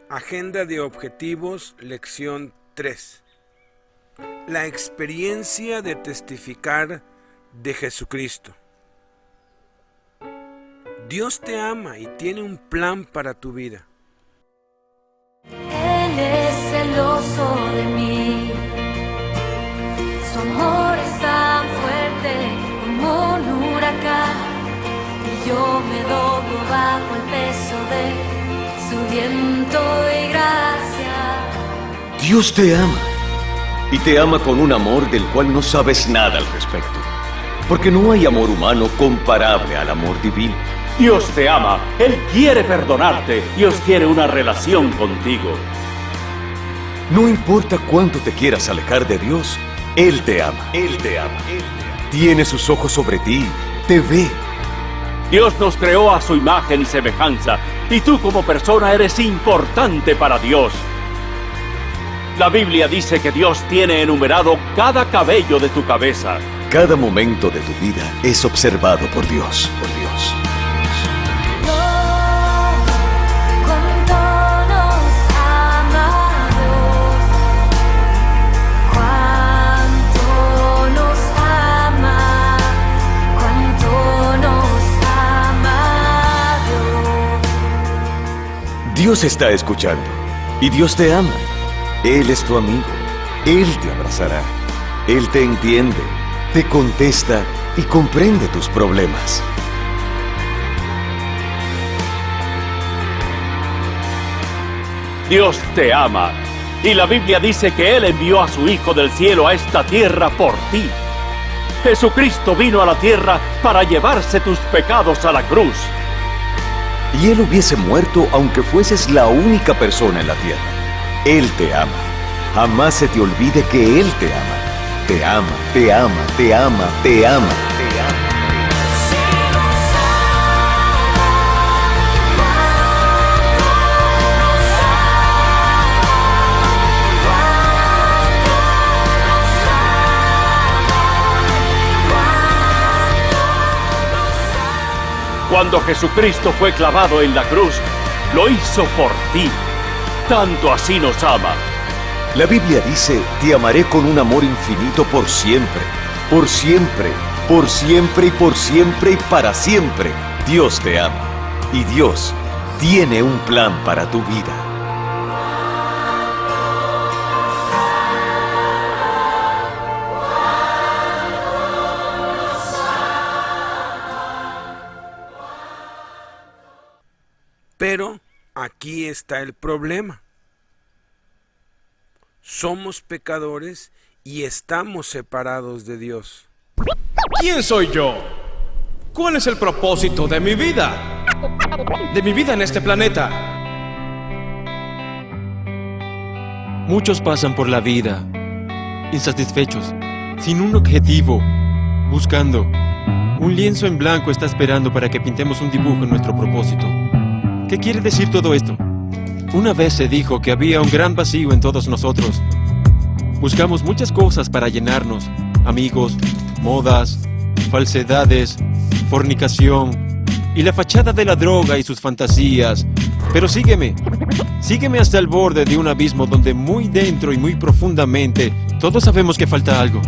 Agenda de objetivos, lección 3. La experiencia de testificar de Jesucristo. Dios te ama y tiene un plan para tu vida. Él es celoso de mí. Su amor es tan fuerte como un huracán, y yo me doblo bajo el peso de su viento y gracia. Dios te ama, y te ama con un amor del cual no sabes nada al respecto, porque no hay amor humano comparable al amor divino. Dios te ama, Él quiere perdonarte, Dios quiere una relación contigo. No importa cuánto te quieras alejar de Dios, Él te ama, Él te ama, Él te ama. Tiene sus ojos sobre ti, te ve. Dios nos creó a su imagen y semejanza, y tú como persona eres importante para Dios. La Biblia dice que Dios tiene enumerado cada cabello de tu cabeza. Cada momento de tu vida es observado por Dios, por Dios. Dios está escuchando y Dios te ama. Él es tu amigo. Él te abrazará. Él te entiende, te contesta y comprende tus problemas. Dios te ama, y la Biblia dice que Él envió a su Hijo del cielo a esta tierra por ti. Jesucristo vino a la tierra para llevarse tus pecados a la cruz. Y Él hubiese muerto aunque fueses la única persona en la tierra. Él te ama. Jamás se te olvide que Él te ama. Te ama, te ama, te ama, te ama, te ama. Cuando Jesucristo fue clavado en la cruz, lo hizo por ti. Tanto así nos ama. La Biblia dice, te amaré con un amor infinito por siempre, por siempre, por siempre y por siempre y para siempre. Dios te ama y Dios tiene un plan para tu vida. Pero aquí está el problema. Somos pecadores y estamos separados de Dios. ¿Quién soy yo? ¿Cuál es el propósito de mi vida? De mi vida en este planeta. Muchos pasan por la vida, insatisfechos, sin un objetivo, buscando. Un lienzo en blanco está esperando para que pintemos un dibujo en nuestro propósito. ¿Qué quiere decir todo esto? Una vez se dijo que había un gran vacío en todos nosotros. Buscamos muchas cosas para llenarnos: amigos, modas, falsedades, fornicación y la fachada de la droga y sus fantasías. Pero sígueme hasta el borde de un abismo donde muy dentro y muy profundamente todos sabemos que falta algo.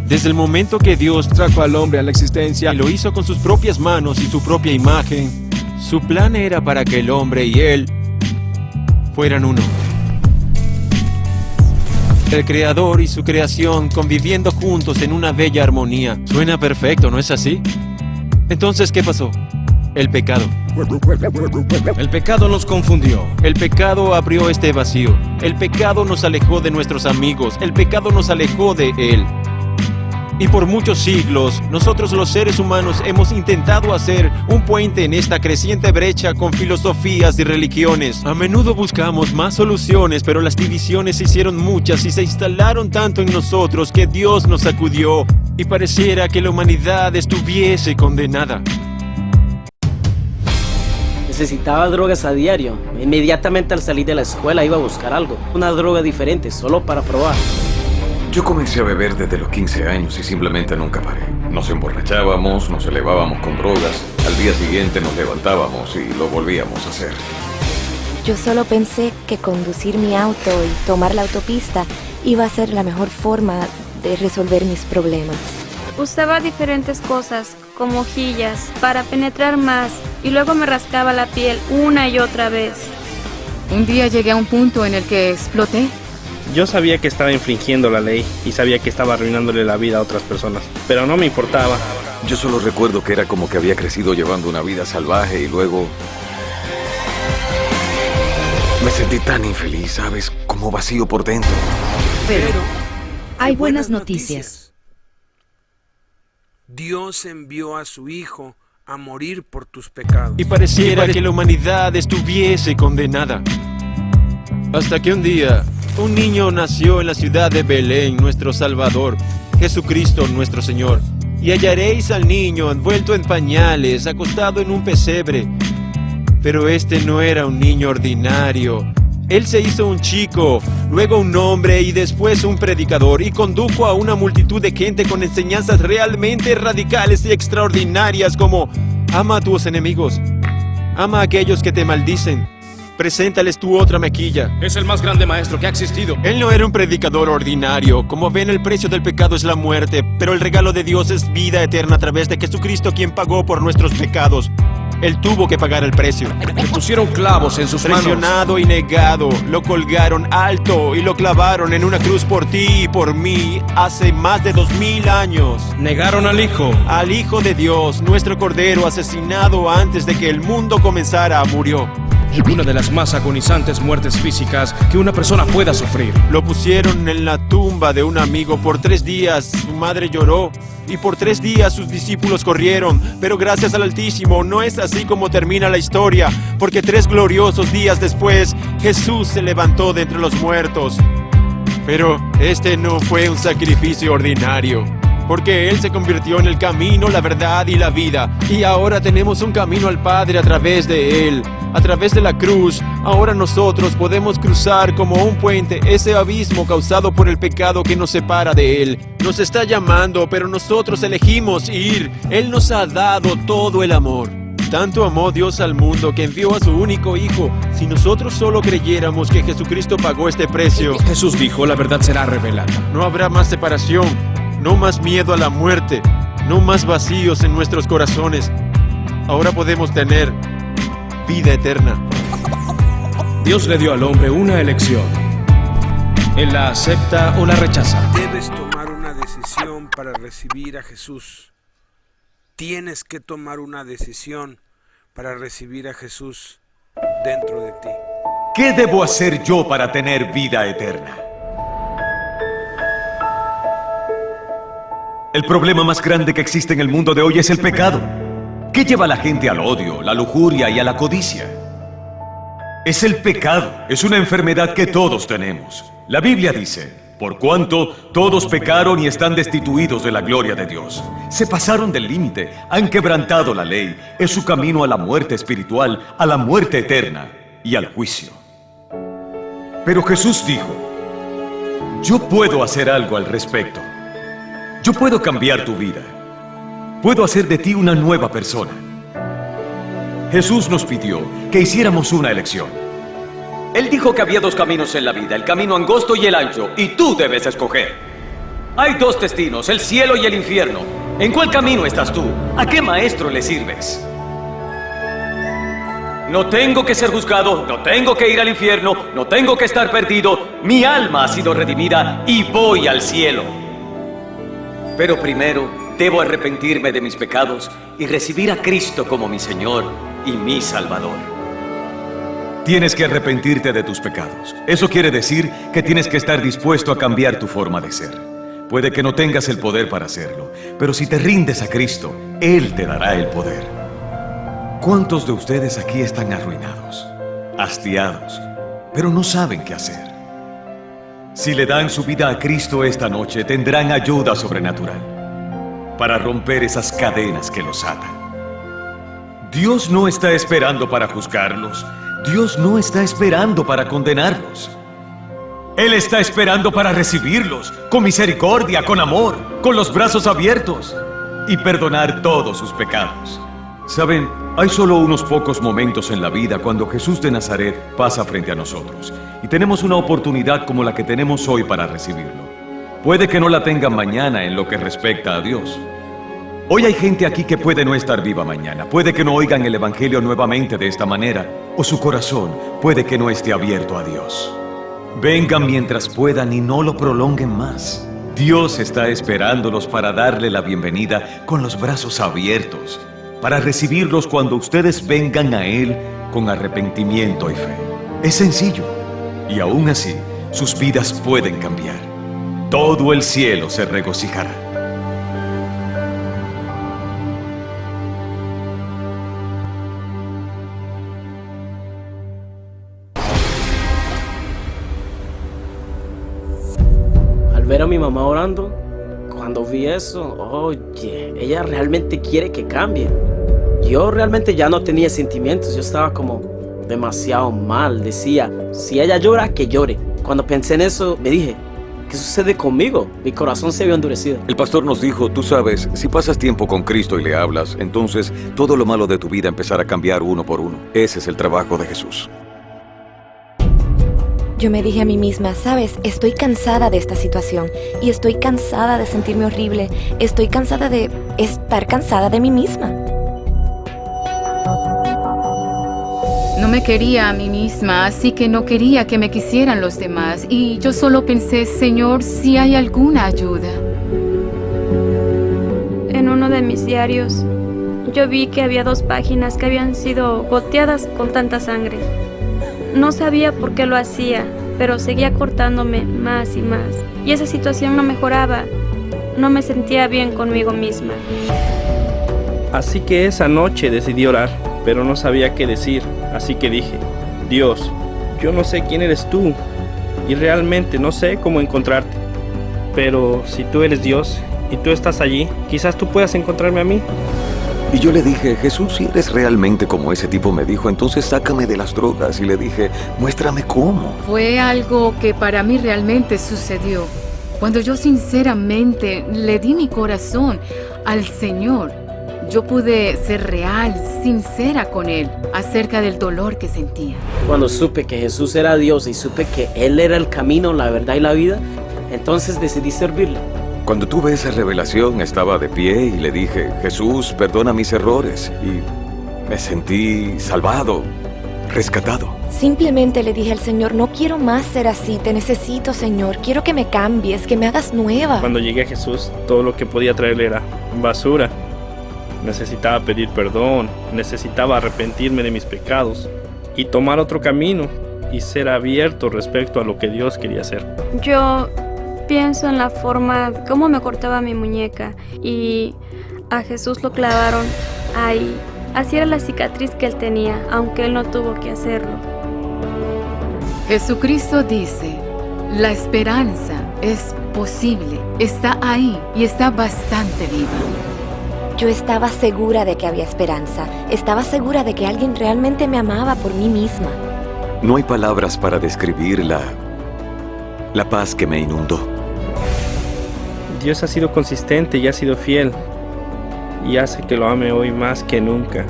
Desde el momento que Dios trajo al hombre a la existencia y lo hizo con sus propias manos y su propia imagen, su plan era para que el hombre y él fueran uno. El Creador y su creación conviviendo juntos en una bella armonía. Suena perfecto, ¿no es así? Entonces, ¿qué pasó? El pecado. El pecado nos confundió. El pecado abrió este vacío. El pecado nos alejó de nuestros amigos. El pecado nos alejó de Él. Y por muchos siglos, nosotros los seres humanos hemos intentado hacer un puente en esta creciente brecha con filosofías y religiones. A menudo buscamos más soluciones, pero las divisiones se hicieron muchas y se instalaron tanto en nosotros que Dios nos sacudió y pareciera que la humanidad estuviese condenada. Necesitaba drogas a diario. Inmediatamente al salir de la escuela iba a buscar algo, una droga diferente, solo para probar. Yo comencé a beber desde los 15 años y simplemente nunca paré. Nos emborrachábamos, nos elevábamos con drogas, al día siguiente nos levantábamos y lo volvíamos a hacer. Yo solo pensé que conducir mi auto y tomar la autopista iba a ser la mejor forma de resolver mis problemas. Usaba diferentes cosas, como hojillas, para penetrar más, y luego me rascaba la piel una y otra vez. Un día llegué a un punto en el que exploté. Yo sabía que estaba infringiendo la ley y sabía que estaba arruinándole la vida a otras personas, pero no me importaba. Yo solo recuerdo que era como que había crecido llevando una vida salvaje y luego... me sentí tan infeliz, ¿sabes? Como vacío por dentro. Pero hay buenas noticias. Dios envió a su Hijo a morir por tus pecados. Y pareciera que la humanidad estuviese condenada. Hasta que un día, un niño nació en la ciudad de Belén, nuestro Salvador, Jesucristo nuestro Señor. Y hallaréis al niño envuelto en pañales, acostado en un pesebre. Pero este no era un niño ordinario. Él se hizo un chico, luego un hombre y después un predicador, y condujo a una multitud de gente con enseñanzas realmente radicales y extraordinarias como: ama a tus enemigos, ama a aquellos que te maldicen, preséntales tu otra mejilla. Es el más grande maestro que ha existido. Él no era un predicador ordinario. Como ven, el precio del pecado es la muerte, pero el regalo de Dios es vida eterna a través de Jesucristo, quien pagó por nuestros pecados. Él tuvo que pagar el precio. Le pusieron clavos en sus manos. Presionado y negado, lo colgaron alto y lo clavaron en una cruz por ti y por mí hace más de 2000 años. Negaron al Hijo de Dios, nuestro Cordero, asesinado antes de que el mundo comenzara, murió. Una de las más agonizantes muertes físicas que una persona pueda sufrir. Lo pusieron en la tumba de un amigo. Por 3 días su madre lloró y por 3 días sus discípulos corrieron. Pero gracias al Altísimo no es así como termina la historia, porque 3 gloriosos días después Jesús se levantó de entre los muertos. Pero este no fue un sacrificio ordinario, porque Él se convirtió en el camino, la verdad y la vida. Y ahora tenemos un camino al Padre a través de Él. A través de la cruz, ahora nosotros podemos cruzar como un puente ese abismo causado por el pecado que nos separa de Él. Nos está llamando, pero nosotros elegimos ir. Él nos ha dado todo el amor. Tanto amó Dios al mundo que envió a su único Hijo. Si nosotros solo creyéramos que Jesucristo pagó este precio... Jesús dijo, la verdad será revelada. No habrá más separación. No más miedo a la muerte, no más vacíos en nuestros corazones. Ahora podemos tener vida eterna. Dios le dio al hombre una elección. Él la acepta o la rechaza. Debes tomar una decisión para recibir a Jesús. Tienes que tomar una decisión para recibir a Jesús dentro de ti. ¿Qué debo hacer yo para tener vida eterna? El problema más grande que existe en el mundo de hoy es el pecado. ¿Qué lleva a la gente al odio, la lujuria y a la codicia? Es el pecado, es una enfermedad que todos tenemos. La Biblia dice: por cuanto todos pecaron y están destituidos de la gloria de Dios. Se pasaron del límite, han quebrantado la ley. Es su camino a la muerte espiritual, a la muerte eterna y al juicio. Pero Jesús dijo: yo puedo hacer algo al respecto. Yo puedo cambiar tu vida. Puedo hacer de ti una nueva persona. Jesús nos pidió que hiciéramos una elección. Él dijo que había 2 caminos en la vida, el camino angosto y el ancho, y tú debes escoger. Hay 2 destinos, el cielo y el infierno. ¿En cuál camino estás tú? ¿A qué maestro le sirves? No tengo que ser juzgado, no tengo que ir al infierno, no tengo que estar perdido. Mi alma ha sido redimida y voy al cielo. Pero primero, debo arrepentirme de mis pecados y recibir a Cristo como mi Señor y mi Salvador. Tienes que arrepentirte de tus pecados. Eso quiere decir que tienes que estar dispuesto a cambiar tu forma de ser. Puede que no tengas el poder para hacerlo, pero si te rindes a Cristo, Él te dará el poder. ¿Cuántos de ustedes aquí están arruinados, hastiados, pero no saben qué hacer? Si le dan su vida a Cristo esta noche, tendrán ayuda sobrenatural para romper esas cadenas que los atan. Dios no está esperando para juzgarlos. Dios no está esperando para condenarlos. Él está esperando para recibirlos con misericordia, con amor, con los brazos abiertos y perdonar todos sus pecados. ¿Saben? Hay solo unos pocos momentos en la vida cuando Jesús de Nazaret pasa frente a nosotros y tenemos una oportunidad como la que tenemos hoy para recibirlo. Puede que no la tengan mañana en lo que respecta a Dios. Hoy hay gente aquí que puede no estar viva mañana, puede que no oigan el Evangelio nuevamente de esta manera, o su corazón puede que no esté abierto a Dios. Vengan mientras puedan y no lo prolonguen más. Dios está esperándolos para darle la bienvenida con los brazos abiertos, para recibirlos cuando ustedes vengan a Él con arrepentimiento y fe. Es sencillo, y aún así, sus vidas pueden cambiar. Todo el cielo se regocijará. Al ver a mi mamá orando, cuando vi eso, oye, ella realmente quiere que cambie. Yo realmente ya no tenía sentimientos, yo estaba como demasiado mal. Decía, si ella llora, que llore. Cuando pensé en eso, me dije, ¿qué sucede conmigo? Mi corazón se vio endurecido. El pastor nos dijo, tú sabes, si pasas tiempo con Cristo y le hablas, entonces todo lo malo de tu vida empezará a cambiar uno por uno. Ese es el trabajo de Jesús. Yo me dije a mí misma, ¿sabes? Estoy cansada de esta situación y estoy cansada de sentirme horrible. Estoy cansada de estar cansada de mí misma. No me quería a mí misma, así que no quería que me quisieran los demás. Y yo solo pensé, Señor, si hay alguna ayuda. En uno de mis diarios, yo vi que había 2 páginas que habían sido goteadas con tanta sangre. No sabía por qué lo hacía, pero seguía cortándome más y más. Y esa situación no mejoraba. No me sentía bien conmigo misma. Así que esa noche decidí orar, pero no sabía qué decir. Así que dije, Dios, yo no sé quién eres tú y realmente no sé cómo encontrarte. Pero si tú eres Dios y tú estás allí, quizás tú puedas encontrarme a mí. Y yo le dije, Jesús, si eres realmente como ese tipo me dijo, entonces sácame de las drogas. Y le dije, muéstrame cómo. Fue algo que para mí realmente sucedió. Cuando yo sinceramente le di mi corazón al Señor, yo pude ser real, sincera con Él acerca del dolor que sentía. Cuando supe que Jesús era Dios y supe que Él era el camino, la verdad y la vida, entonces decidí servirle. Cuando tuve esa revelación, estaba de pie y le dije, Jesús, perdona mis errores. Y me sentí salvado, rescatado. Simplemente le dije al Señor, no quiero más ser así, te necesito, Señor. Quiero que me cambies, que me hagas nueva. Cuando llegué a Jesús, todo lo que podía traerle era basura. Necesitaba pedir perdón, necesitaba arrepentirme de mis pecados y tomar otro camino y ser abierto respecto a lo que Dios quería hacer. Yo pienso en la forma como me cortaba mi muñeca y a Jesús lo clavaron ahí. Así era la cicatriz que él tenía, aunque él no tuvo que hacerlo. Jesucristo dice, la esperanza es posible, está ahí y está bastante viva. Yo estaba segura de que había esperanza. Estaba segura de que alguien realmente me amaba por mí misma. No hay palabras para describir la paz que me inundó. Dios ha sido consistente y ha sido fiel y hace que lo ame hoy más que nunca.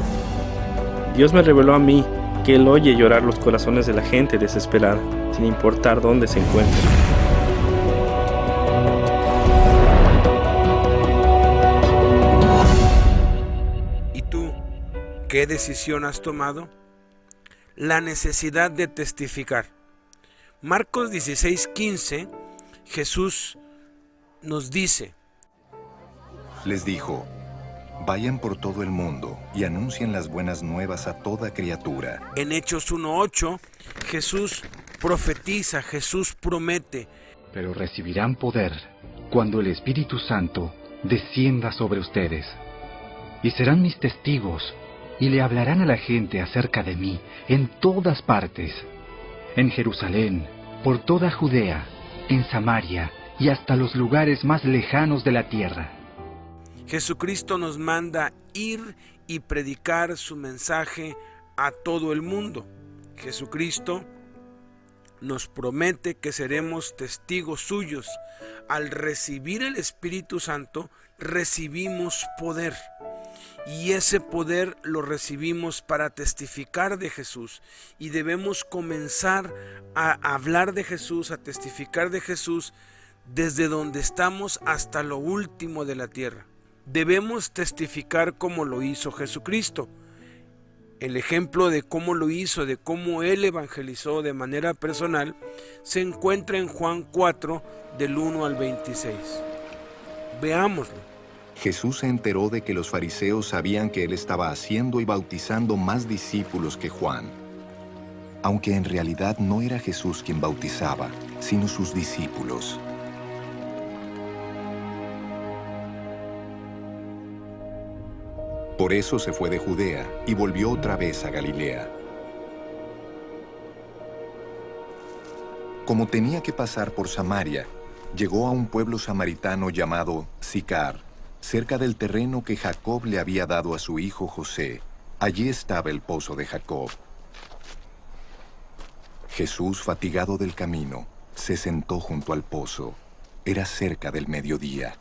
Dios me reveló a mí que Él oye llorar los corazones de la gente desesperada, sin importar dónde se encuentre. ¿Y tú qué decisión has tomado? La necesidad de testificar. Marcos 16:15, Jesús nos dice: les dijo, vayan por todo el mundo y anuncien las buenas nuevas a toda criatura. En Hechos 1:8, Jesús profetiza, Jesús promete: pero recibirán poder cuando el Espíritu Santo descienda sobre ustedes. Y serán mis testigos, y le hablarán a la gente acerca de mí en todas partes, en Jerusalén, por toda Judea, en Samaria y hasta los lugares más lejanos de la tierra. Jesucristo nos manda ir y predicar su mensaje a todo el mundo. Jesucristo nos promete que seremos testigos suyos. Al recibir el Espíritu Santo, recibimos poder. Y ese poder lo recibimos para testificar de Jesús. Y debemos comenzar a hablar de Jesús, a testificar de Jesús desde donde estamos hasta lo último de la tierra. Debemos testificar como lo hizo Jesucristo. El ejemplo de cómo lo hizo, de cómo Él evangelizó de manera personal, se encuentra en Juan 4, del 1 al 26. Veámoslo. Jesús se enteró de que los fariseos sabían que Él estaba haciendo y bautizando más discípulos que Juan, aunque en realidad no era Jesús quien bautizaba, sino sus discípulos. Por eso se fue de Judea y volvió otra vez a Galilea. Como tenía que pasar por Samaria, llegó a un pueblo samaritano llamado Sicar, cerca del terreno que Jacob le había dado a su hijo José. Allí estaba el pozo de Jacob. Jesús, fatigado del camino, se sentó junto al pozo. Era cerca del mediodía.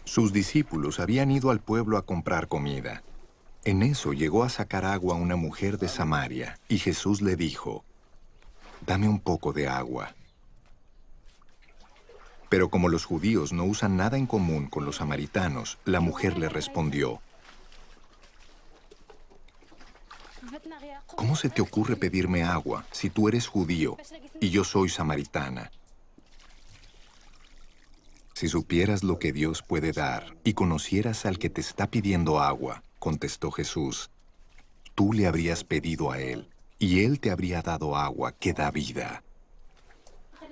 Sus discípulos habían ido al pueblo a comprar comida. En eso llegó a sacar agua una mujer de Samaria, y Jesús le dijo: «Dame un poco de agua». Pero como los judíos no usan nada en común con los samaritanos, la mujer le respondió: «¿Cómo se te ocurre pedirme agua si tú eres judío y yo soy samaritana? Si supieras lo que Dios puede dar y conocieras al que te está pidiendo agua», contestó Jesús, «tú le habrías pedido a Él, y Él te habría dado agua que da vida».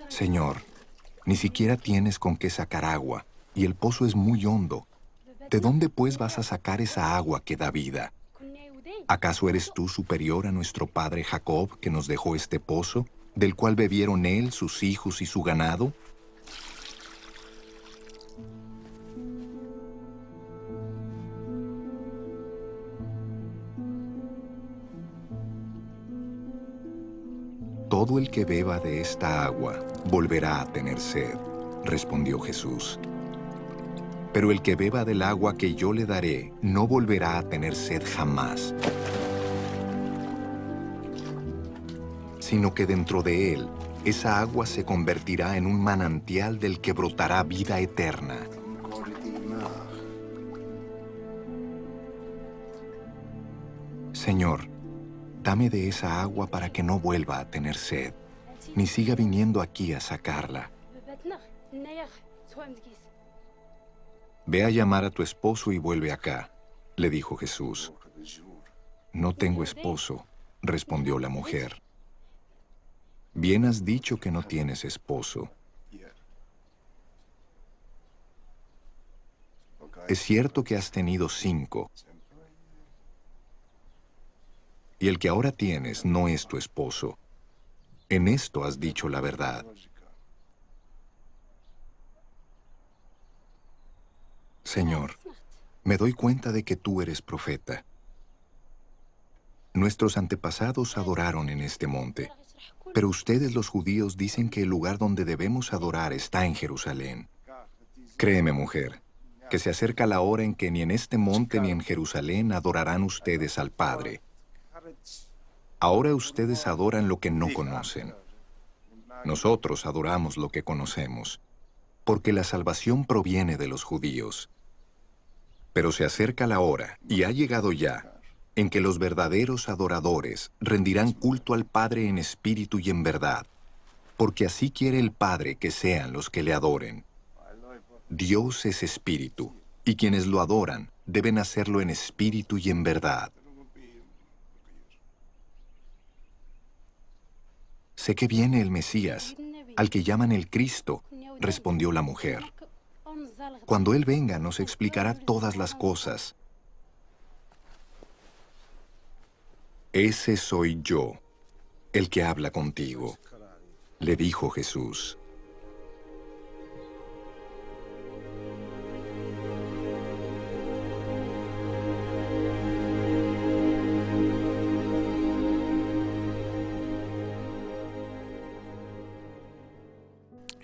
«Señor, ni siquiera tienes con qué sacar agua, y el pozo es muy hondo. ¿De dónde pues vas a sacar esa agua que da vida? ¿Acaso eres tú superior a nuestro padre Jacob, que nos dejó este pozo, del cual bebieron él, sus hijos y su ganado?» «Todo el que beba de esta agua volverá a tener sed», respondió Jesús. «Pero el que beba del agua que yo le daré no volverá a tener sed jamás, sino que dentro de él esa agua se convertirá en un manantial del que brotará vida eterna». «Señor, dame de esa agua para que no vuelva a tener sed, ni siga viniendo aquí a sacarla». «Ve a llamar a tu esposo y vuelve acá», le dijo Jesús. «No tengo esposo», respondió la mujer. «Bien has dicho que no tienes esposo. Es cierto que has tenido 5. Y el que ahora tienes no es tu esposo. En esto has dicho la verdad». «Señor, me doy cuenta de que tú eres profeta. Nuestros antepasados adoraron en este monte, pero ustedes los judíos dicen que el lugar donde debemos adorar está en Jerusalén. Créeme, mujer, que se acerca la hora en que ni en este monte ni en Jerusalén adorarán ustedes al Padre. Ahora ustedes adoran lo que no conocen. Nosotros adoramos lo que conocemos, porque la salvación proviene de los judíos. Pero se acerca la hora, y ha llegado ya, en que los verdaderos adoradores rendirán culto al Padre en espíritu y en verdad, porque así quiere el Padre que sean los que le adoren. Dios es espíritu, y quienes lo adoran deben hacerlo en espíritu y en verdad». «Sé que viene el Mesías, al que llaman el Cristo», respondió la mujer. «Cuando Él venga nos explicará todas las cosas». «Ese soy yo, el que habla contigo», le dijo Jesús.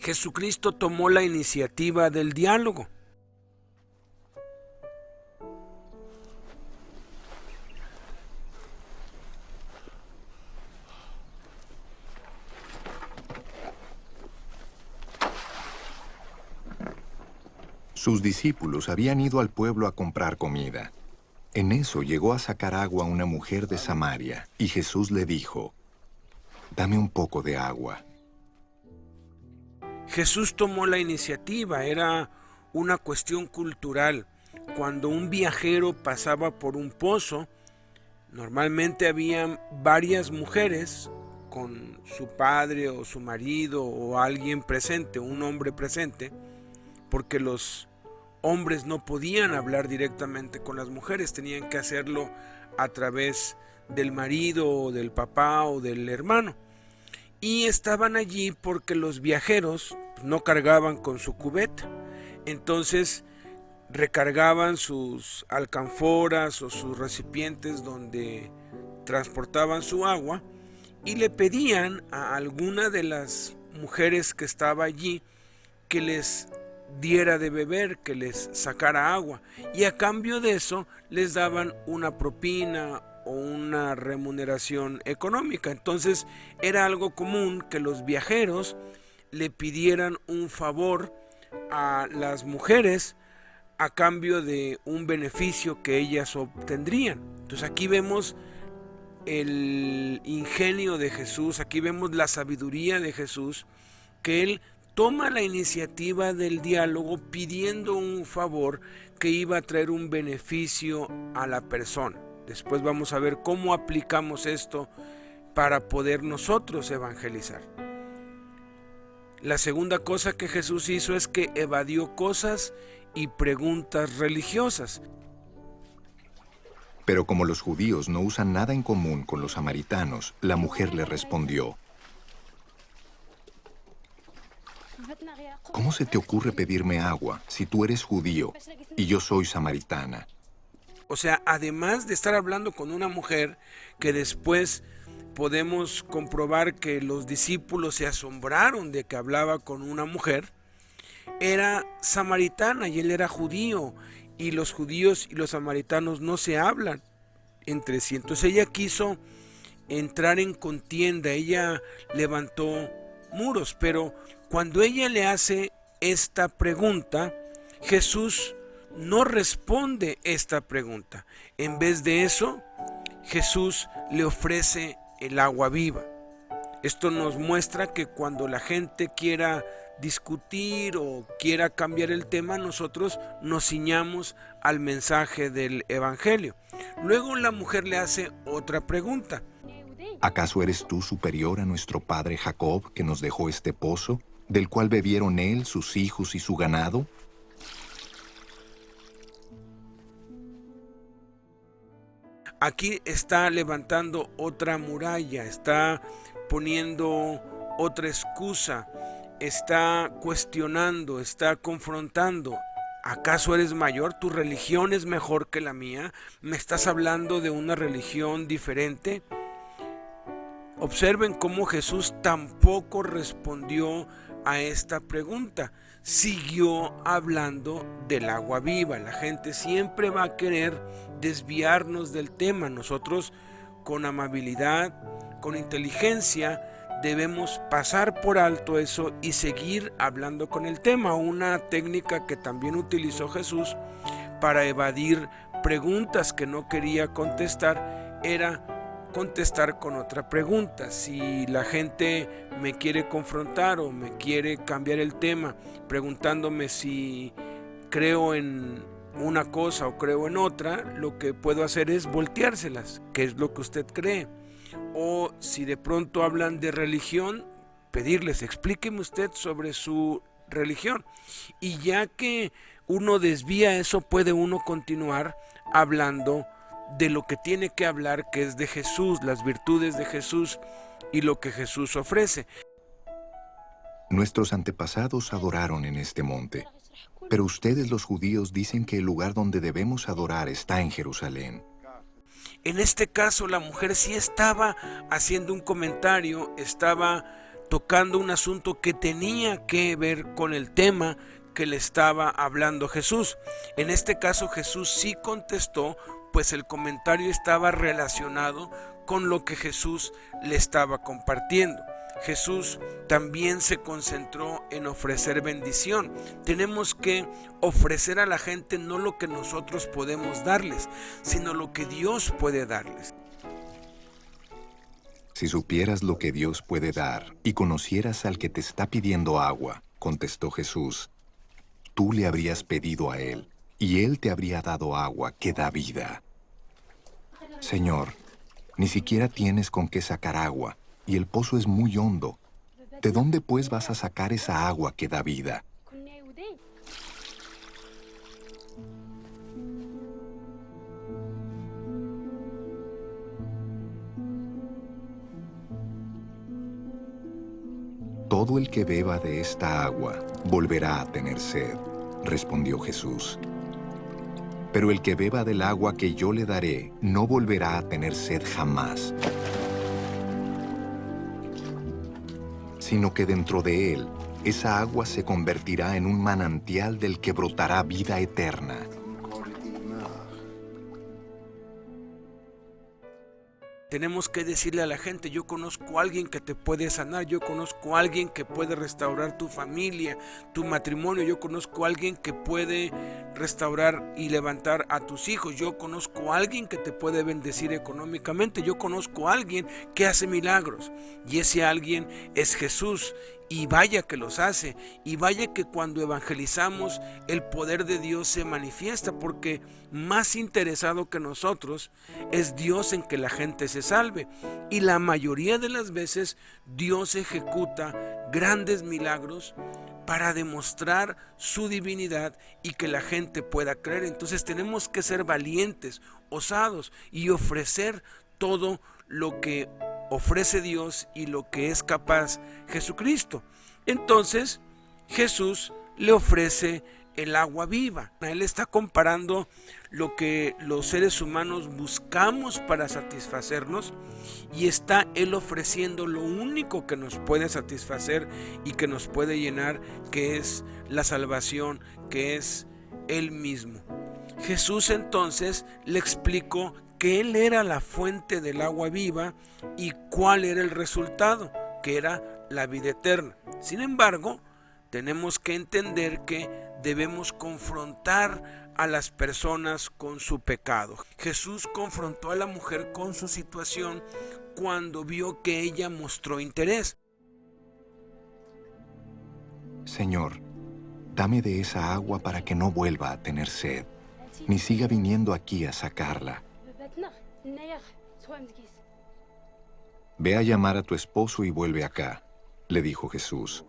Jesucristo tomó la iniciativa del diálogo. Sus discípulos habían ido al pueblo a comprar comida. En eso llegó a sacar agua una mujer de Samaria, y Jesús le dijo, «Dame un poco de agua». Jesús tomó la iniciativa, era una cuestión cultural. Cuando un viajero pasaba por un pozo, normalmente había varias mujeres con su padre o su marido o alguien presente, un hombre presente, porque los hombres no podían hablar directamente con las mujeres, tenían que hacerlo a través del marido o del papá o del hermano. Y estaban allí porque los viajeros no cargaban con su cubeta, entonces recargaban sus alcanforas o sus recipientes donde transportaban su agua y le pedían a alguna de las mujeres que estaba allí que les diera de beber, que les sacara agua, y a cambio de eso les daban una propina o una remuneración económica. Entonces era algo común que los viajeros le pidieran un favor a las mujeres a cambio de un beneficio que ellas obtendrían. Entonces aquí vemos el ingenio de Jesús, aquí vemos la sabiduría de Jesús, que Él toma la iniciativa del diálogo pidiendo un favor que iba a traer un beneficio a la persona. Después vamos a ver cómo aplicamos esto para poder nosotros evangelizar. La segunda cosa que Jesús hizo es que evadió cosas y preguntas religiosas. Pero como los judíos no usan nada en común con los samaritanos, la mujer le respondió, ¿cómo se te ocurre pedirme agua si tú eres judío y yo soy samaritana? O sea, además de estar hablando con una mujer, que después podemos comprobar que los discípulos se asombraron de que hablaba con una mujer, era samaritana y él era judío, y los judíos y los samaritanos no se hablan entre sí. Entonces ella quiso entrar en contienda, ella levantó muros, pero cuando ella le hace esta pregunta, Jesús no responde esta pregunta. En vez de eso, Jesús le ofrece el agua viva. Esto nos muestra que cuando la gente quiera discutir o quiera cambiar el tema, nosotros nos ciñamos al mensaje del Evangelio. Luego la mujer le hace otra pregunta. ¿Acaso eres tú superior a nuestro padre Jacob, que nos dejó este pozo, del cual bebieron él, sus hijos y su ganado? Aquí está levantando otra muralla, está poniendo otra excusa, está cuestionando, está confrontando. ¿Acaso eres mayor? ¿Tu religión es mejor que la mía? ¿Me estás hablando de una religión diferente? Observen cómo Jesús tampoco respondió a esta pregunta. Siguió hablando del agua viva. La gente siempre va a querer desviarnos del tema. Nosotros, con amabilidad, con inteligencia, debemos pasar por alto eso y seguir hablando con el tema. Una técnica que también utilizó Jesús para evadir preguntas que no quería contestar era contestar con otra pregunta. Si la gente me quiere confrontar o me quiere cambiar el tema preguntándome si creo en una cosa o creo en otra, lo que puedo hacer es volteárselas. ¿Qué es lo que usted cree? O si de pronto hablan de religión, pedirles, explíqueme usted sobre su religión. Y ya que uno desvía eso, puede uno continuar hablando de lo que tiene que hablar, que es de Jesús, las virtudes de Jesús y lo que Jesús ofrece. Nuestros antepasados adoraron en este monte, pero ustedes los judíos dicen que el lugar donde debemos adorar está en Jerusalén. En este caso la mujer sí estaba haciendo un comentario, estaba tocando un asunto que tenía que ver con el tema que le estaba hablando Jesús. En este caso Jesús sí contestó, pues el comentario estaba relacionado con lo que Jesús le estaba compartiendo. Jesús también se concentró en ofrecer bendición. Tenemos que ofrecer a la gente no lo que nosotros podemos darles, sino lo que Dios puede darles. Si supieras lo que Dios puede dar y conocieras al que te está pidiendo agua, contestó Jesús, tú le habrías pedido a él, y él te habría dado agua que da vida. Señor, ni siquiera tienes con qué sacar agua, y el pozo es muy hondo. ¿De dónde pues vas a sacar esa agua que da vida? Todo el que beba de esta agua volverá a tener sed, respondió Jesús. Pero el que beba del agua que yo le daré no volverá a tener sed jamás, sino que dentro de él esa agua se convertirá en un manantial del que brotará vida eterna. Tenemos que decirle a la gente, yo conozco a alguien que te puede sanar, yo conozco a alguien que puede restaurar tu familia, tu matrimonio, yo conozco a alguien que puede restaurar y levantar a tus hijos, yo conozco a alguien que te puede bendecir económicamente, yo conozco a alguien que hace milagros, y ese alguien es Jesús. Y vaya que los hace, y vaya que cuando evangelizamos el poder de Dios se manifiesta, porque más interesado que nosotros es Dios en que la gente se salve, y la mayoría de las veces Dios ejecuta grandes milagros para demostrar su divinidad y que la gente pueda creer. Entonces tenemos que ser valientes, osados y ofrecer todo lo que ofrece Dios y lo que es capaz Jesucristo. Entonces Jesús le ofrece el agua viva. Él está comparando lo que los seres humanos buscamos para satisfacernos, y está Él ofreciendo lo único que nos puede satisfacer y que nos puede llenar, que es la salvación, que es Él mismo. Jesús entonces le explicó que Él era la fuente del agua viva y cuál era el resultado, que era la vida eterna. Sin embargo, tenemos que entender que debemos confrontar a las personas con su pecado. Jesús confrontó a la mujer con su situación cuando vio que ella mostró interés. Señor, dame de esa agua para que no vuelva a tener sed, ni siga viniendo aquí a sacarla. Ve a llamar a tu esposo y vuelve acá, le dijo Jesús.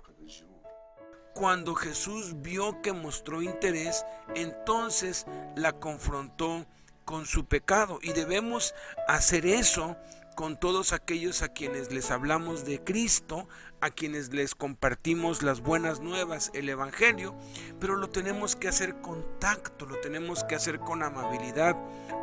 Cuando Jesús vio que mostró interés, entonces la confrontó con su pecado, y debemos hacer eso con todos aquellos a quienes les hablamos de Cristo, a quienes les compartimos las buenas nuevas, el Evangelio, pero lo tenemos que hacer con tacto, lo tenemos que hacer con amabilidad,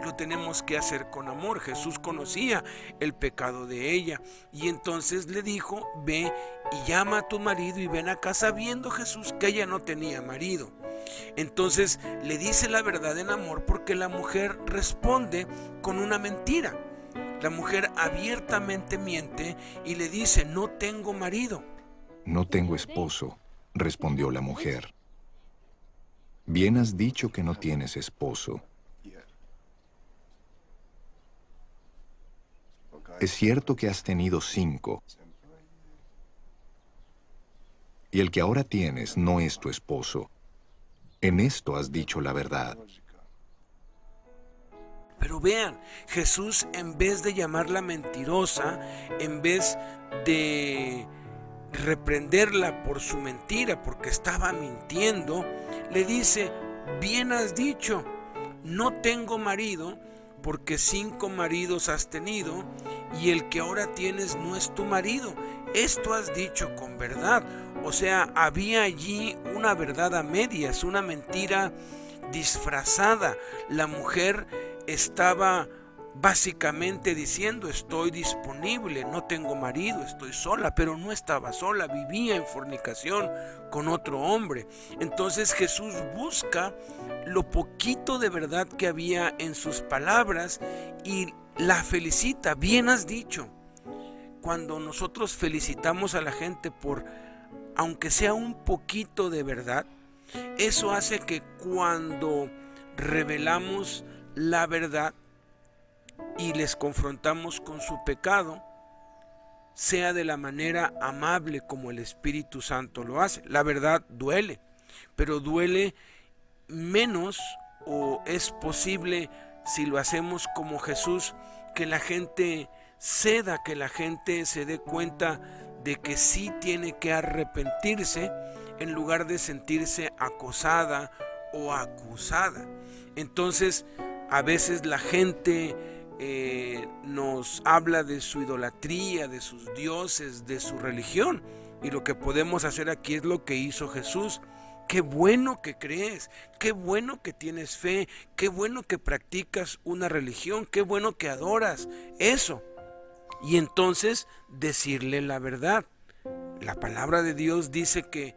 lo tenemos que hacer con amor. Jesús conocía el pecado de ella, y entonces le dijo, ve y llama a tu marido y ven acá, sabiendo Jesús que ella no tenía marido. Entonces le dice la verdad en amor, porque la mujer responde con una mentira. La mujer abiertamente miente y le dice, no tengo marido. No tengo esposo, respondió la mujer. Bien has dicho que no tienes esposo. Es cierto que has tenido 5, y el que ahora tienes no es tu esposo. En esto has dicho la verdad. Pero vean, Jesús, en vez de llamarla mentirosa, en vez de reprenderla por su mentira, porque estaba mintiendo, le dice, bien has dicho, no tengo marido, porque 5 maridos has tenido, y el que ahora tienes no es tu marido. Esto has dicho con verdad. O sea, había allí una verdad a medias, una mentira disfrazada. La mujer estaba básicamente diciendo: estoy disponible, no tengo marido, estoy sola. Pero no estaba sola, vivía en fornicación con otro hombre. Entonces Jesús busca lo poquito de verdad que había en sus palabras y la felicita. Bien has dicho. Cuando nosotros felicitamos a la gente por, aunque sea un poquito de verdad, eso hace que cuando revelamos la verdad y les confrontamos con su pecado, sea de la manera amable como el Espíritu Santo lo hace. La verdad duele, pero duele menos, o es posible, si lo hacemos como Jesús, que la gente ceda, que la gente se dé cuenta de que sí tiene que arrepentirse, en lugar de sentirse acosada o acusada. Entonces, a veces la gente nos habla de su idolatría, de sus dioses, de su religión, y lo que podemos hacer aquí es lo que hizo Jesús. Qué bueno que crees, qué bueno que tienes fe, qué bueno que practicas una religión, qué bueno que adoras eso. Y entonces decirle la verdad. La palabra de Dios dice que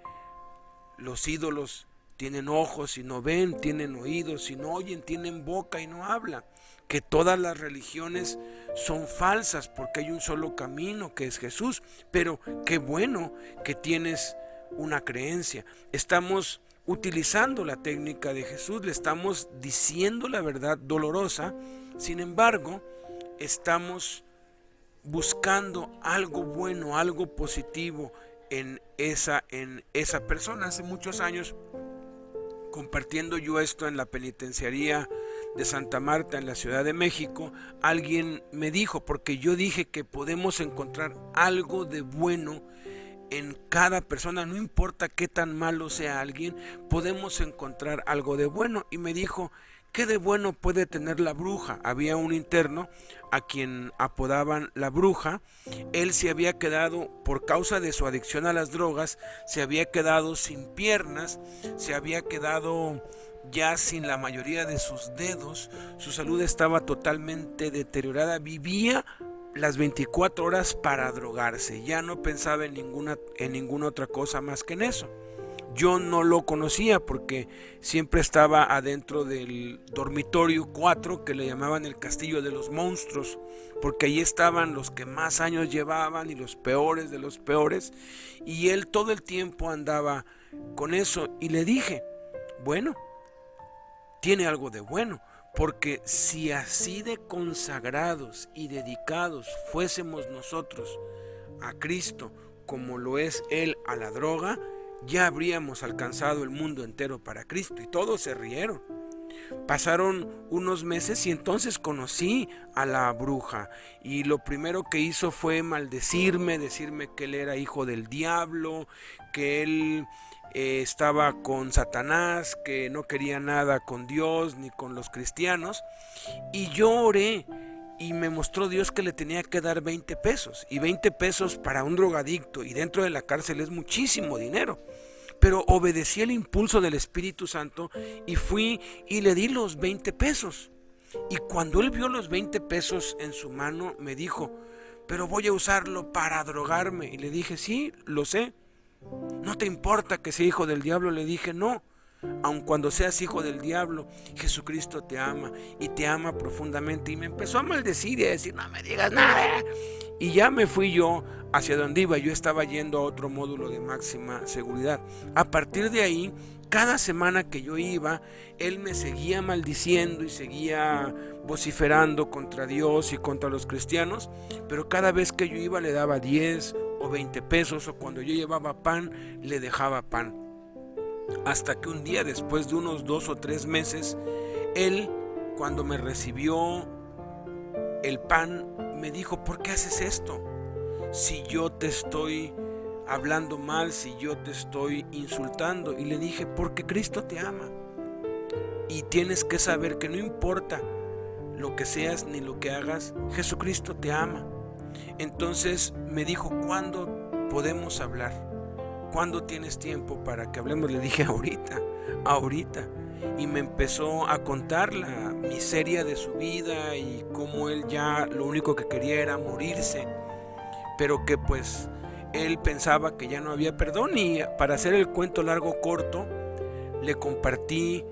los ídolos tienen ojos y no ven, tienen oídos y no oyen, tienen boca y no hablan. Que todas las religiones son falsas porque hay un solo camino, que es Jesús. Pero qué bueno que tienes una creencia. Estamos utilizando la técnica de Jesús, le estamos diciendo la verdad dolorosa. Sin embargo, estamos buscando algo bueno, algo positivo en esa persona. Hace muchos años, compartiendo yo esto en la penitenciaría de Santa Marta en la Ciudad de México, alguien me dijo, porque yo dije que podemos encontrar algo de bueno en cada persona, no importa qué tan malo sea alguien, podemos encontrar algo de bueno. Y me dijo: ¿qué de bueno puede tener la bruja? Había un interno a quien apodaban la bruja. Él se había quedado, por causa de su adicción a las drogas, se había quedado sin piernas, se había quedado ya sin la mayoría de sus dedos, su salud estaba totalmente deteriorada, vivía las 24 horas para drogarse, ya no pensaba en ninguna otra cosa más que en eso. Yo no lo conocía porque siempre estaba adentro del dormitorio 4, que le llamaban el castillo de los monstruos, porque ahí estaban los que más años llevaban y los peores de los peores, y él todo el tiempo andaba con eso. Y le dije: bueno, tiene algo de bueno, porque si así de consagrados y dedicados fuésemos nosotros a Cristo como lo es Él a la droga, ya habríamos alcanzado el mundo entero para Cristo. Y todos se rieron. Pasaron unos meses y entonces conocí a la bruja, y lo primero que hizo fue maldecirme, decirme que él era hijo del diablo, que él estaba con Satanás, que no quería nada con Dios ni con los cristianos. Y yo oré y me mostró Dios que le tenía que dar 20 pesos. Y 20 pesos para un drogadicto y dentro de la cárcel es muchísimo dinero. Pero obedecí el impulso del Espíritu Santo y fui y le di los 20 pesos. Y cuando él vio los 20 pesos en su mano, me dijo: pero voy a usarlo para drogarme. Y le dije: sí, lo sé. ¿No te importa que sea hijo del diablo? Le dije: no, aun cuando seas hijo del diablo, Jesucristo te ama y te ama profundamente. Y me empezó a maldecir y a decir: no me digas nada. Y ya me fui yo hacia donde iba. Yo estaba yendo a otro módulo de máxima seguridad. A partir de ahí, cada semana que yo iba, él me seguía maldiciendo y seguía vociferando contra Dios y contra los cristianos. Pero cada vez que yo iba le daba 10 o 20 pesos, o cuando yo llevaba pan, le dejaba pan. Hasta que un día, después de unos 2 o 3 meses, él, cuando me recibió el pan, me dijo: ¿por qué haces esto? Si yo te estoy hablando mal, si yo te estoy insultando. Y le dije: porque Cristo te ama. Y tienes que saber que no importa lo que seas ni lo que hagas, Jesucristo te ama. Entonces me dijo: ¿cuándo podemos hablar? ¿Cuándo tienes tiempo para que hablemos? Le dije: ahorita. y me empezó a contar la miseria de su vida y cómo él ya lo único que quería era morirse, pero que pues él pensaba que ya no había perdón. Y para hacer el cuento largo corto, le compartí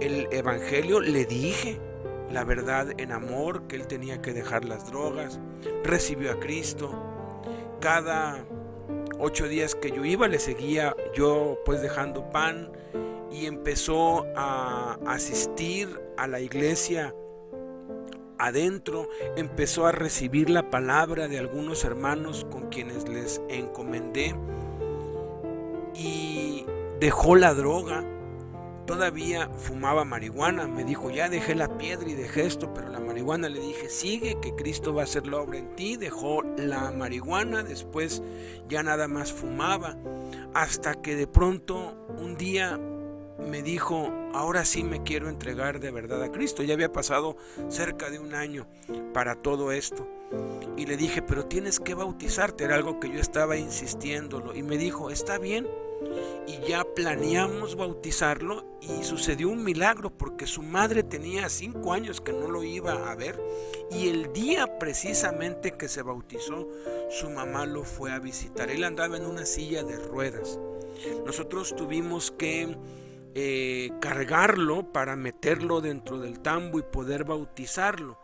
el evangelio, le dije la verdad en amor, que él tenía que dejar las drogas. Recibió a Cristo. Cada 8 días que yo iba, le seguía yo pues dejando pan, y empezó a asistir a la iglesia adentro, empezó a recibir la palabra de algunos hermanos con quienes les encomendé, y dejó la droga. Todavía fumaba marihuana, me dijo, ya dejé la piedra y dejé esto, pero la marihuana, le dije, sigue, que Cristo va a hacer la obra en ti. Dejó la marihuana, después ya nada más fumaba, hasta que de pronto un día me dijo, ahora sí me quiero entregar de verdad a Cristo. Ya había pasado cerca de 1 año para todo esto, y le dije, pero tienes que bautizarte, era algo que yo estaba insistiéndolo, y me dijo, está bien. Y ya planeamos bautizarlo, y sucedió un milagro, porque su madre tenía 5 años que no lo iba a ver, y el día precisamente que se bautizó, su mamá lo fue a visitar. Él andaba en una silla de ruedas. Nosotros tuvimos que cargarlo para meterlo dentro del tambo y poder bautizarlo.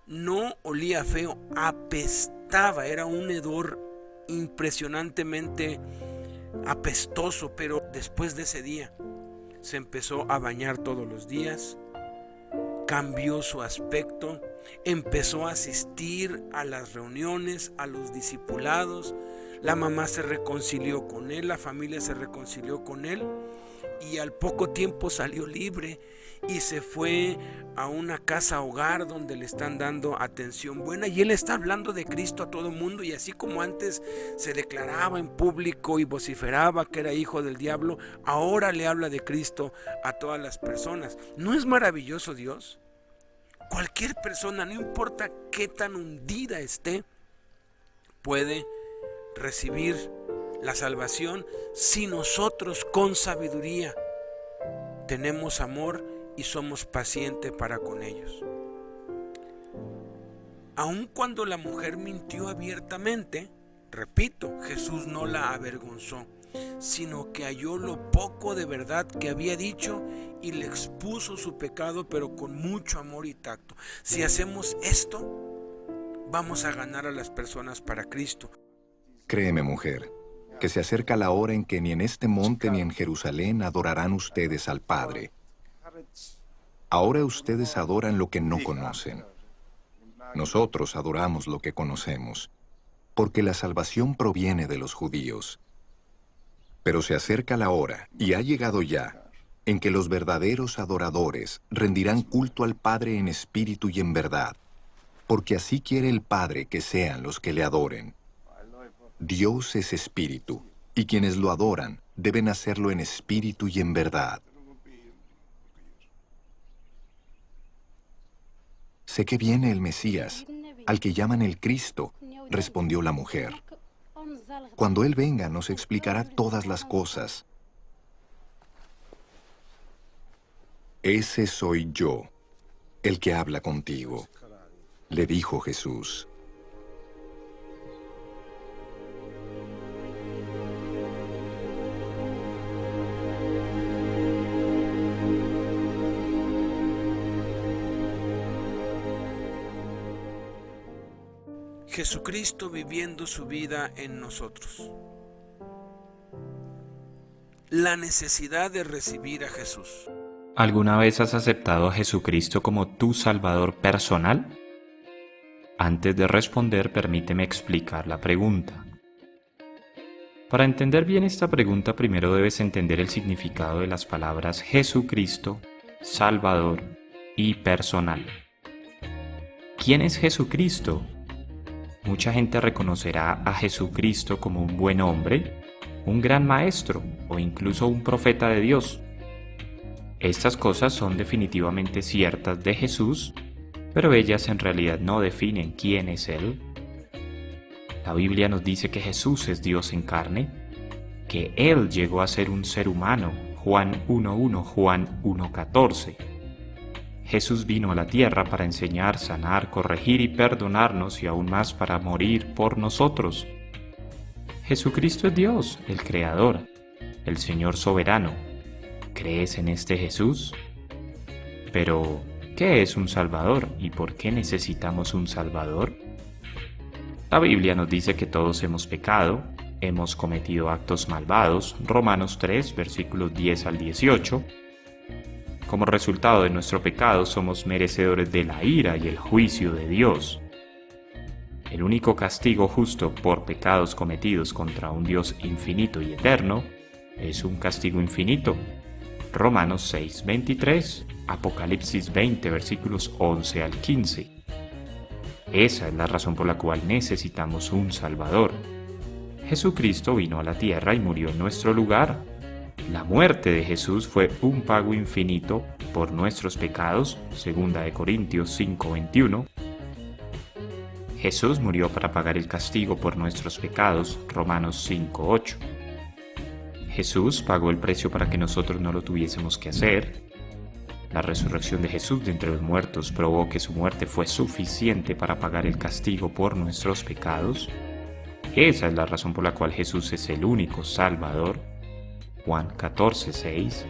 No olía feo, apestaba, era un hedor impresionantemente apestoso, pero después de ese día se empezó a bañar todos los días, cambió su aspecto, empezó a asistir a las reuniones, a los discipulados. La mamá se reconcilió con él, la familia se reconcilió con él, y al poco tiempo salió libre y se fue a una casa hogar donde le están dando atención buena, y él está hablando de Cristo a todo el mundo. Y así como antes se declaraba en público y vociferaba que era hijo del diablo, ahora le habla de Cristo a todas las personas. ¿No es maravilloso Dios? Cualquier persona, no importa qué tan hundida esté, puede recibir la salvación si nosotros con sabiduría tenemos amor y somos pacientes para con ellos. Aun cuando la mujer mintió abiertamente, repito, Jesús no la avergonzó, sino que halló lo poco de verdad que había dicho y le expuso su pecado, pero con mucho amor y tacto. Si hacemos esto, vamos a ganar a las personas para Cristo. Créeme, mujer, que se acerca la hora en que ni en este monte ni en Jerusalén adorarán ustedes al Padre. Ahora ustedes adoran lo que no conocen. Nosotros adoramos lo que conocemos, porque la salvación proviene de los judíos. Pero se acerca la hora, y ha llegado ya, en que los verdaderos adoradores rendirán culto al Padre en espíritu y en verdad, porque así quiere el Padre que sean los que le adoren. Dios es espíritu, y quienes lo adoran deben hacerlo en espíritu y en verdad. Sé que viene el Mesías, al que llaman el Cristo, respondió la mujer. Cuando Él venga nos explicará todas las cosas. Ese soy yo, el que habla contigo, le dijo Jesús. Jesucristo viviendo su vida en nosotros. La necesidad de recibir a Jesús. ¿Alguna vez has aceptado a Jesucristo como tu Salvador personal? Antes de responder, permíteme explicar la pregunta. Para entender bien esta pregunta, primero debes entender el significado de las palabras Jesucristo, Salvador y personal. ¿Quién es Jesucristo? Mucha gente reconocerá a Jesucristo como un buen hombre, un gran maestro o incluso un profeta de Dios. Estas cosas son definitivamente ciertas de Jesús, pero ellas en realidad no definen quién es Él. La Biblia nos dice que Jesús es Dios en carne, que Él llegó a ser un ser humano Juan 1.1, Juan 1.14. Jesús vino a la tierra para enseñar, sanar, corregir y perdonarnos y aún más para morir por nosotros. Jesucristo es Dios, el Creador, el Señor soberano. ¿Crees en este Jesús? Pero, ¿qué es un Salvador y por qué necesitamos un Salvador? La Biblia nos dice que todos hemos pecado, hemos cometido actos malvados, Romanos 3, versículos 10 al 18. Como resultado de nuestro pecado somos merecedores de la ira y el juicio de Dios. El único castigo justo por pecados cometidos contra un Dios infinito y eterno es un castigo infinito. Romanos 6, 23, Apocalipsis 20, versículos 11 al 15. Esa es la razón por la cual necesitamos un Salvador. Jesucristo vino a la tierra y murió en nuestro lugar. La muerte de Jesús fue un pago infinito por nuestros pecados, 2 Corintios 5:21. Jesús murió para pagar el castigo por nuestros pecados, Romanos 5:8. Jesús pagó el precio para que nosotros no lo tuviésemos que hacer. La resurrección de Jesús de entre los muertos probó que su muerte fue suficiente para pagar el castigo por nuestros pecados. Esa es la razón por la cual Jesús es el único Salvador. Juan 14:6,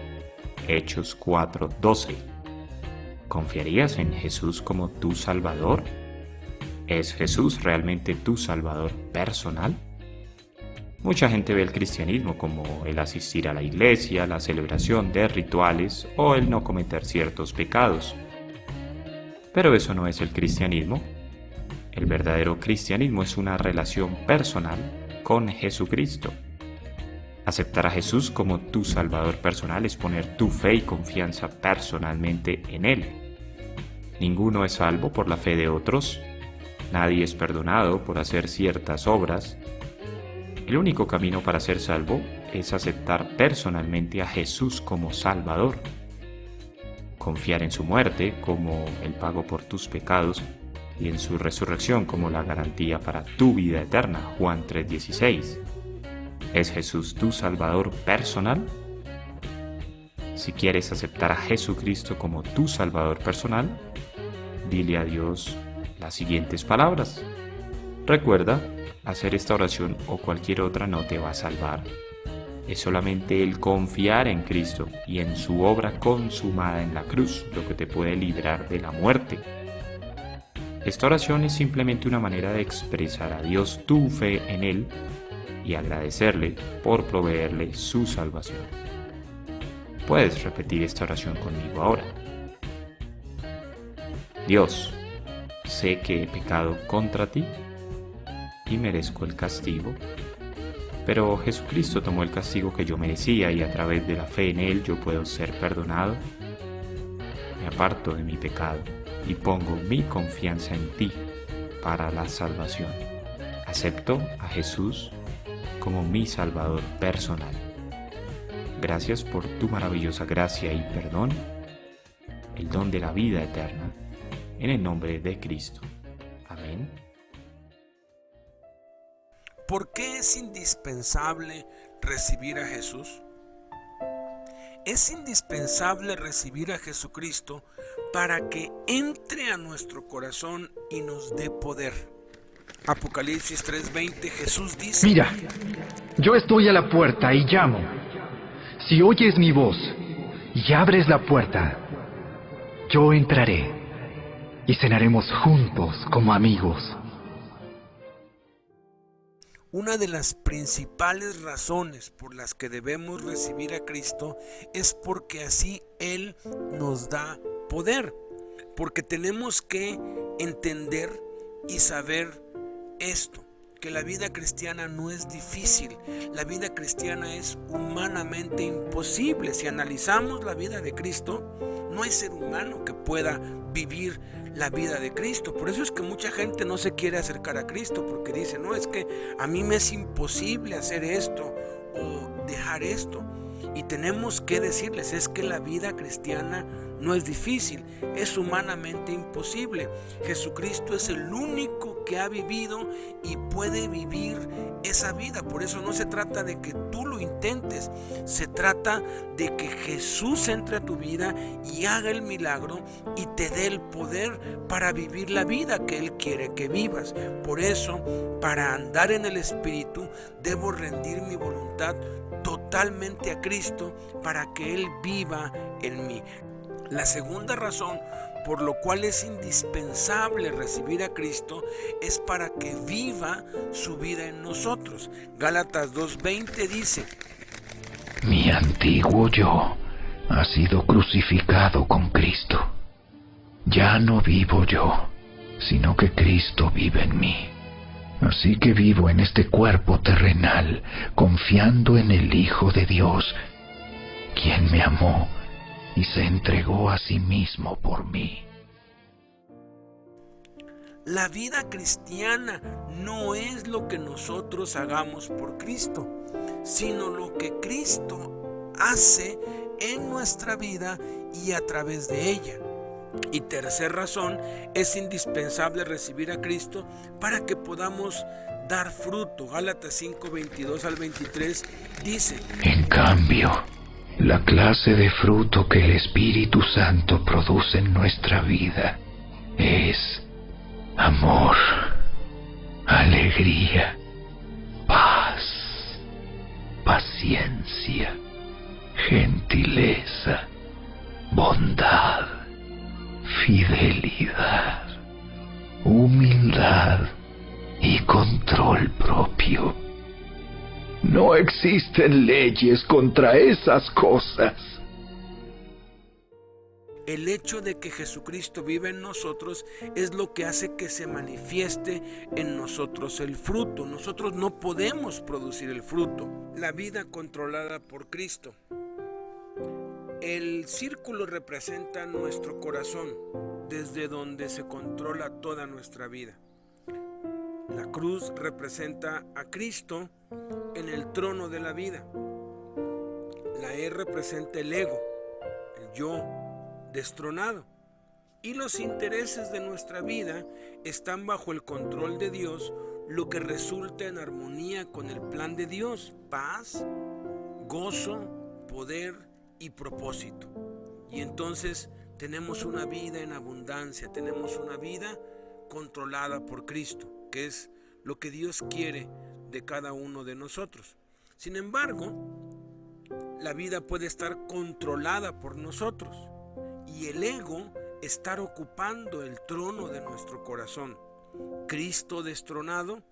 Hechos 4:12. ¿Confiarías en Jesús como tu Salvador? ¿Es Jesús realmente tu Salvador personal? Mucha gente ve el cristianismo como el asistir a la iglesia, la celebración de rituales o el no cometer ciertos pecados. Pero eso no es el cristianismo. El verdadero cristianismo es una relación personal con Jesucristo. Aceptar a Jesús como tu Salvador personal es poner tu fe y confianza personalmente en Él. Ninguno es salvo por la fe de otros. Nadie es perdonado por hacer ciertas obras. El único camino para ser salvo es aceptar personalmente a Jesús como Salvador. Confiar en su muerte como el pago por tus pecados y en su resurrección como la garantía para tu vida eterna, Juan 3:16. ¿Es Jesús tu Salvador personal? Si quieres aceptar a Jesucristo como tu Salvador personal, dile a Dios las siguientes palabras. Recuerda, hacer esta oración o cualquier otra no te va a salvar. Es solamente el confiar en Cristo y en su obra consumada en la cruz lo que te puede librar de la muerte. Esta oración es simplemente una manera de expresar a Dios tu fe en Él y agradecerle por proveerle su salvación. Puedes repetir esta oración conmigo ahora. Dios, sé que he pecado contra ti y merezco el castigo, pero Jesucristo tomó el castigo que yo merecía y a través de la fe en Él yo puedo ser perdonado. Me aparto de mi pecado y pongo mi confianza en ti para la salvación. Acepto a Jesús como mi Salvador personal. Gracias por tu maravillosa gracia y perdón, el don de la vida eterna, en el nombre de Cristo. Amén. ¿Por qué es indispensable recibir a Jesús? Es indispensable recibir a Jesucristo para que entre a nuestro corazón y nos dé poder. Apocalipsis 3:20, Jesús dice: Mira, yo estoy a la puerta y llamo. Si oyes mi voz y abres la puerta, yo entraré y cenaremos juntos como amigos. Una de las principales razones por las que debemos recibir a Cristo es porque así Él nos da poder. Porque tenemos que entender y saber esto, que la vida cristiana no es difícil, la vida cristiana es humanamente imposible. Si analizamos la vida de Cristo, no hay ser humano que pueda vivir la vida de Cristo. Por eso es que mucha gente no se quiere acercar a Cristo, porque dice: no, es que a mí me es imposible hacer esto o dejar esto. Y tenemos que decirles: es que la vida cristiana no es difícil, es humanamente imposible. Jesucristo es el único que ha vivido y puede vivir esa vida. Por eso no se trata de que tú lo intentes, se trata de que Jesús entre a tu vida y haga el milagro y te dé el poder para vivir la vida que Él quiere que vivas. Por eso, para andar en el Espíritu, debo rendir mi voluntad totalmente a Cristo para que Él viva en mí. La segunda razón por lo cual es indispensable recibir a Cristo es para que viva su vida en nosotros. Gálatas 2:20 dice: Mi antiguo yo ha sido crucificado con Cristo. Ya no vivo yo, sino que Cristo vive en mí. Así que vivo en este cuerpo terrenal, confiando en el Hijo de Dios, quien me amó y se entregó a sí mismo por mí. La vida cristiana no es lo que nosotros hagamos por Cristo, sino lo que Cristo hace en nuestra vida y a través de ella. Y tercera razón, es indispensable recibir a Cristo para que podamos dar fruto. Gálatas 5:22 al 23 dice: En cambio, la clase de fruto que el Espíritu Santo produce en nuestra vida es amor, alegría, paz, paciencia, gentileza, bondad, fidelidad, humildad y control propio. No existen leyes contra esas cosas. El hecho de que Jesucristo vive en nosotros es lo que hace que se manifieste en nosotros el fruto. Nosotros no podemos producir el fruto. La vida controlada por Cristo. El círculo representa nuestro corazón, desde donde se controla toda nuestra vida. La cruz representa a Cristo en el trono de la vida. La E representa el ego, el yo destronado. Y los intereses de nuestra vida están bajo el control de Dios, lo que resulta en armonía con el plan de Dios: paz, gozo, poder y propósito. Y entonces tenemos una vida en abundancia, tenemos una vida controlada por Cristo, que es lo que Dios quiere de cada uno de nosotros. Sin embargo, la vida puede estar controlada por nosotros y el ego estar ocupando el trono de nuestro corazón. Cristo destronado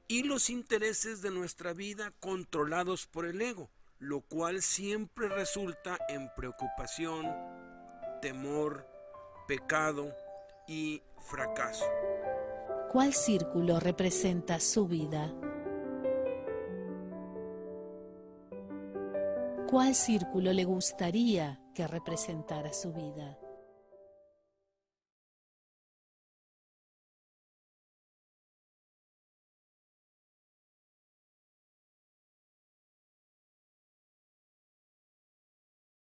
y los intereses de nuestra vida controlados por el ego, lo cual siempre resulta en preocupación, temor, pecado y fracaso. ¿Cuál círculo representa su vida? ¿Cuál círculo le gustaría que representara su vida?